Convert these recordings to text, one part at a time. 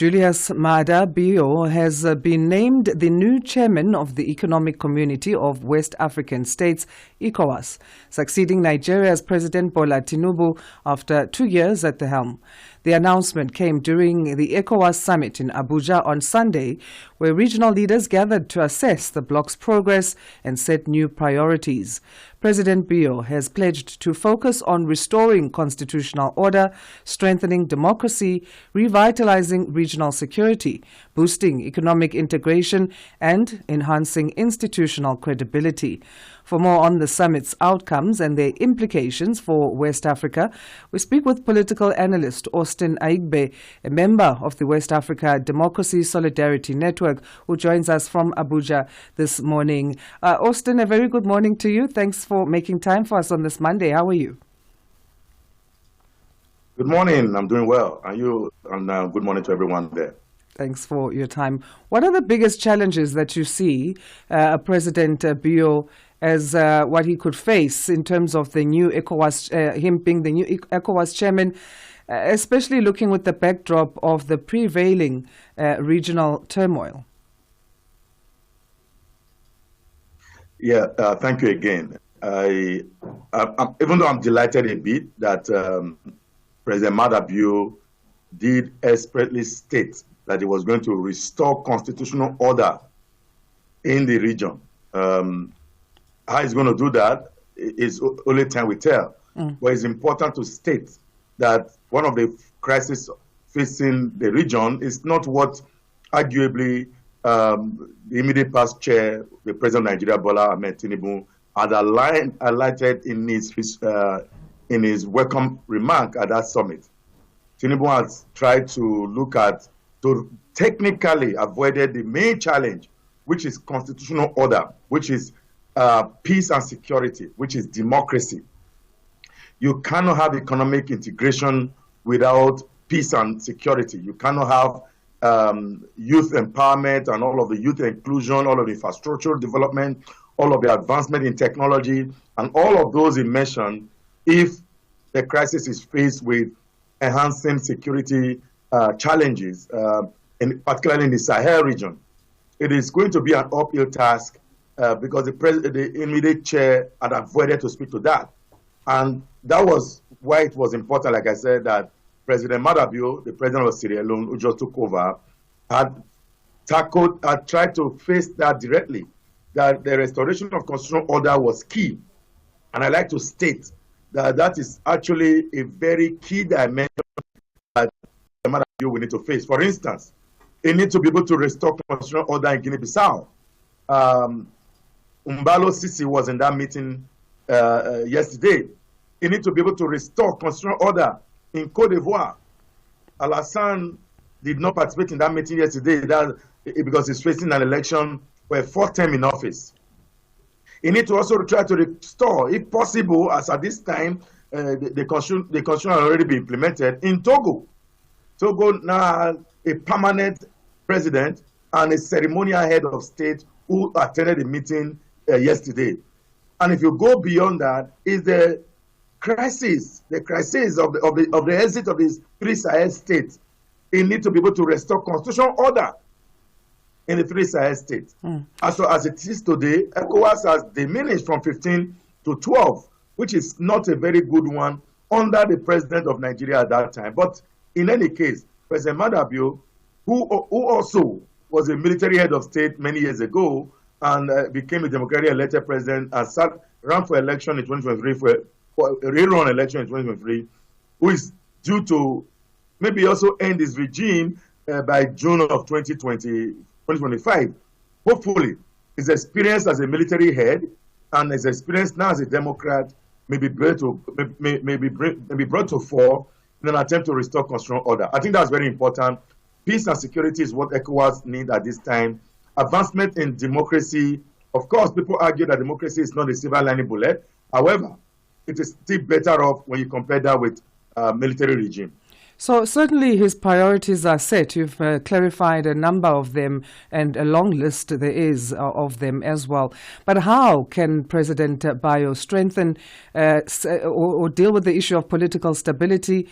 Julius Maada has been named the new chairman of the Economic Community of West African States, ECOWAS, succeeding Nigeria's President Bola Tinubu after 2 years at the helm. The announcement came during the ECOWAS Summit in Abuja on Sunday, where regional leaders gathered to assess the bloc's progress and set new priorities. President Bio has pledged to focus on restoring constitutional order, strengthening democracy, revitalizing regional security, boosting economic integration, and enhancing institutional credibility. For more on the summit's outcomes and their implications for West Africa, we speak with political analyst Austin Aigbe, a member of the West Africa Democracy Solidarity Network, who joins us from Abuja this morning. Austin, a very good morning to you. Thanks for making time for us on this Monday. How are you? Good morning. I'm doing well. And you? And good morning to everyone there. Thanks for your time. What are the biggest challenges that you see President Bio as what he could face in terms of the new ECOWAS, him being the new ECOWAS chairman, especially looking with the backdrop of the prevailing regional turmoil? Yeah, thank you again. Even though I'm delighted a bit that President Maada did expressly state that he was going to restore constitutional order in the region. How he's going to do that is only time will tell. But it's important to state that one of the crises facing the region is not what arguably the immediate past chair, the President of Nigeria, Bola Tinubu, had highlighted in his welcome remark at that summit. Tinubu has tried to technically avoided the main challenge, which is constitutional order, which is peace and security, which is democracy. You cannot have economic integration without peace and security. You cannot have youth empowerment and all of the youth inclusion, all of the infrastructural development, all of the advancement in technology, and all of those he mentioned if the crisis is faced with enhancing security challenges, particularly in the Sahel region. It is going to be an uphill task because the immediate chair had avoided to speak to that. And that was why it was important, like I said, that President Maada, the president of Sierra Leone, who just took over, had tried to face that directly, that the restoration of constitutional order was key. And I like to state that that is actually a very key dimension that Maada will need to face. For instance, he needs to be able to restore constitutional order in Guinea-Bissau. Umbalo Sisi was in that meeting yesterday. He needs to be able to restore constitutional order in Côte d'Ivoire. Alassane did not participate in that meeting yesterday because he's facing an election for a fourth term in office. He needs to also try to restore, if possible, as at this time, the constitution has already been implemented in Togo. Togo now has a permanent president and a ceremonial head of state who attended the meeting yesterday. And if you go beyond that, is the crisis of the exit of these three Sahel states. They need to be able to restore constitutional order in the three Sahel states. As it is today, ECOWAS has diminished from 15 to 12, which is not a very good one under the president of Nigeria at that time. But in any case, President Maada, who also was a military head of state many years ago and became a democratically elected president and ran for election in 2023, for a rerun election in 2023, who is due to maybe also end his regime by June of 2025. Hopefully, his experience as a military head and his experience now as a Democrat may be brought to fore in an attempt to restore constitutional order. I think that's very important. Peace and security is what ECOWAS need at this time. Advancement in democracy. Of course, people argue that democracy is not a silver lining bullet. However, it is still better off when you compare that with military regime. So certainly his priorities are set. You've clarified a number of them, and a long list there is of them as well. But how can President Bio strengthen or deal with the issue of political stability,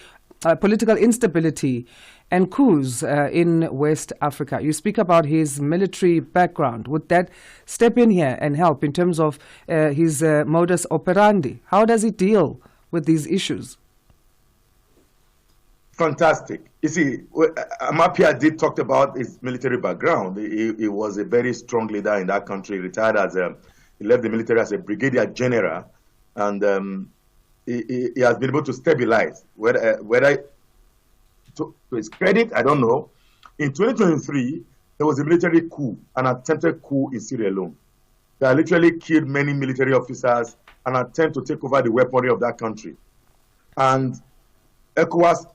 political instability, and coups in West Africa. You speak about his military background. Would that step in here and help in terms of his modus operandi? How does he deal with these issues? Fantastic. You see, Amapia did talk about his military background. He was a very strong leader in that country, retired as he left the military as a brigadier general, and he has been able to stabilize. Whether to his credit, I don't know. In 2023, there was a military coup, an attempted coup in Sierra Leone. That literally killed many military officers, an attempt to take over the weaponry of that country. And ECOWAS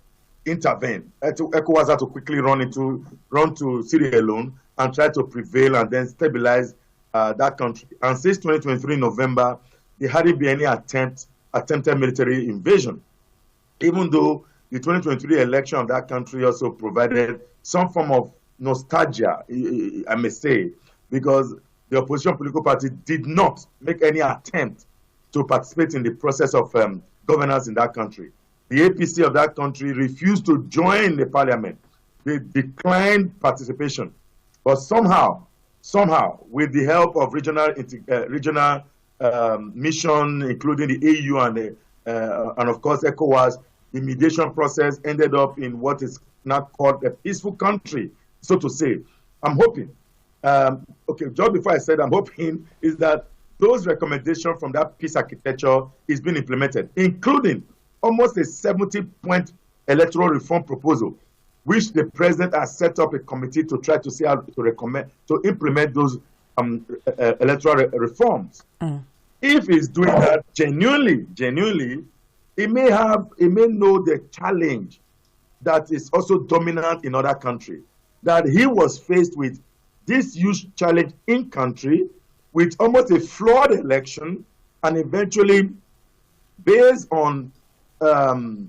intervened. ECOWAS had to quickly run to Sierra Leone and try to prevail and then stabilize that country. And since 2023 November, there hadn't been any attempted military invasion, even though the 2023 election of that country also provided some form of nostalgia, I may say, because the opposition political party did not make any attempt to participate in the process of governance in that country. The APC of that country refused to join the parliament. They declined participation. But somehow, with the help of regional mission, including the AU and of course ECOWAS, the mediation process ended up in what is now called a peaceful country, so to say. I'm hoping, okay, just before I said I'm hoping, is that those recommendations from that peace architecture is being implemented, including almost a 70-point electoral reform proposal, which the president has set up a committee to try to see how to implement those electoral reforms. If he's doing that genuinely, he may know the challenge that is also dominant in other countries. That he was faced with this huge challenge in country with almost a flawed election, and eventually, based on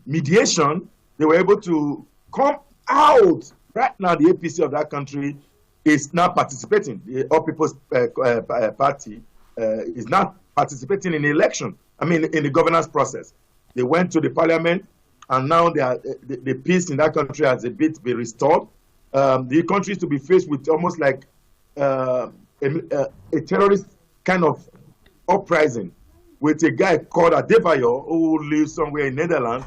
mediation, they were able to come out. Right now, the APC of that country is now participating. The All People's Party is not participating in the election. I mean, in the governance process. They went to the parliament, and now the peace in that country has a bit been restored. The country is to be faced with almost like a terrorist kind of uprising with a guy called Adebayo, who lives somewhere in Netherlands,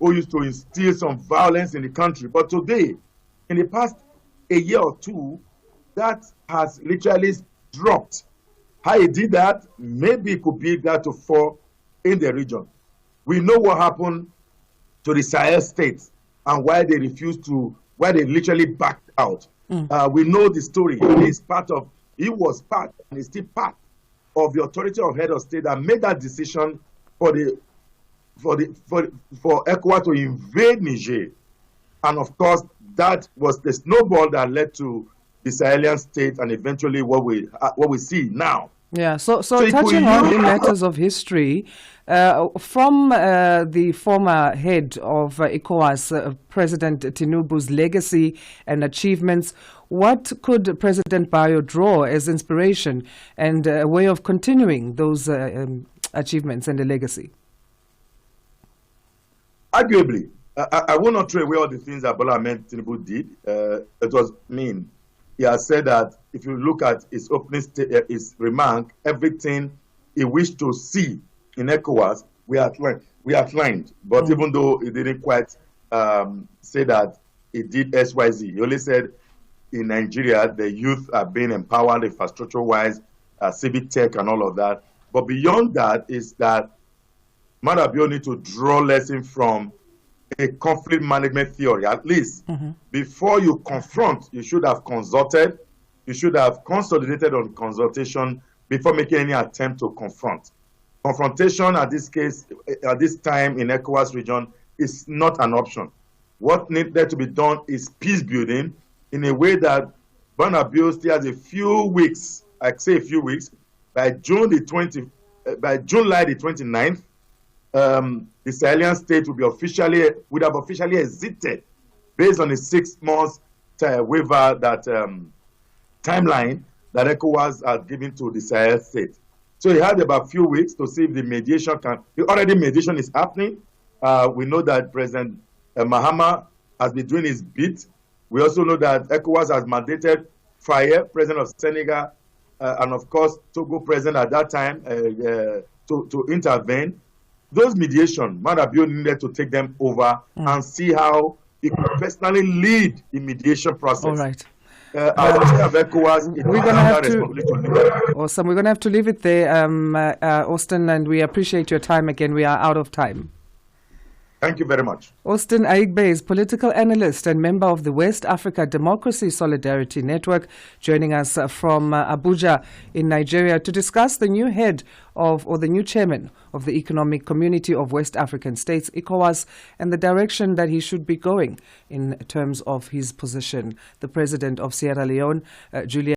who used to instill some violence in the country. But today, in the past a year or two, that has literally dropped. How he did that, maybe it could be that to fall in the region. We know what happened to the Sahel states and why they literally backed out. We know the story. He was part, and is still part of the authority of head of state that made that decision for ECOWAS to invade Niger. And of course, that was the snowball that led to the Sahelian state and eventually what we see now. Yeah, so touching on in matters of history, from the former head of ECOWAS, President Tinubu's legacy and achievements, what could President Bayo draw as inspiration and a way of continuing those achievements and the legacy? Arguably, I will not throw away all the things that Bola Tinubu did. It was mean. He has said that if you look at his opening his remark, everything he wished to see in ECOWAS, we outlined. But even though he didn't quite say that he did XYZ, he only said in Nigeria, the youth are being empowered infrastructure-wise, civic tech and all of that. But beyond that is that Maada need to draw lessons from a conflict management theory. At least before you confront, you should have consulted, you should have consolidated on consultation before making any attempt to confront. Confrontation at this time in ECOWAS region is not an option. What needed to be done is peace building in a way that Maada still has a few weeks, I say a few weeks, by July the 29th, the Sahelian state would have officially exited based on the 6 months waiver that timeline that ECOWAS had given to the Sahel state. So he had about a few weeks to see if the mediation mediation is happening. We know that President Mahama has been doing his bit. We also know that ECOWAS has mandated Faye, president of Senegal, and of course Togo president at that time, to intervene. Those mediation, Maada Bio needed to take them over and see how he could personally lead the mediation process. All right. Our chair of ECOWAS, we're going to have to. Awesome. We're going to have to leave it there, Austin, and we appreciate your time again. We are out of time. Thank you very much. Austin Aigbe is political analyst and member of the West Africa Democracy Solidarity Network, joining us from Abuja in Nigeria to discuss the new head of, or the new chairman of the Economic Community of West African States, ECOWAS, and the direction that he should be going in terms of his position. The president of Sierra Leone, Julius,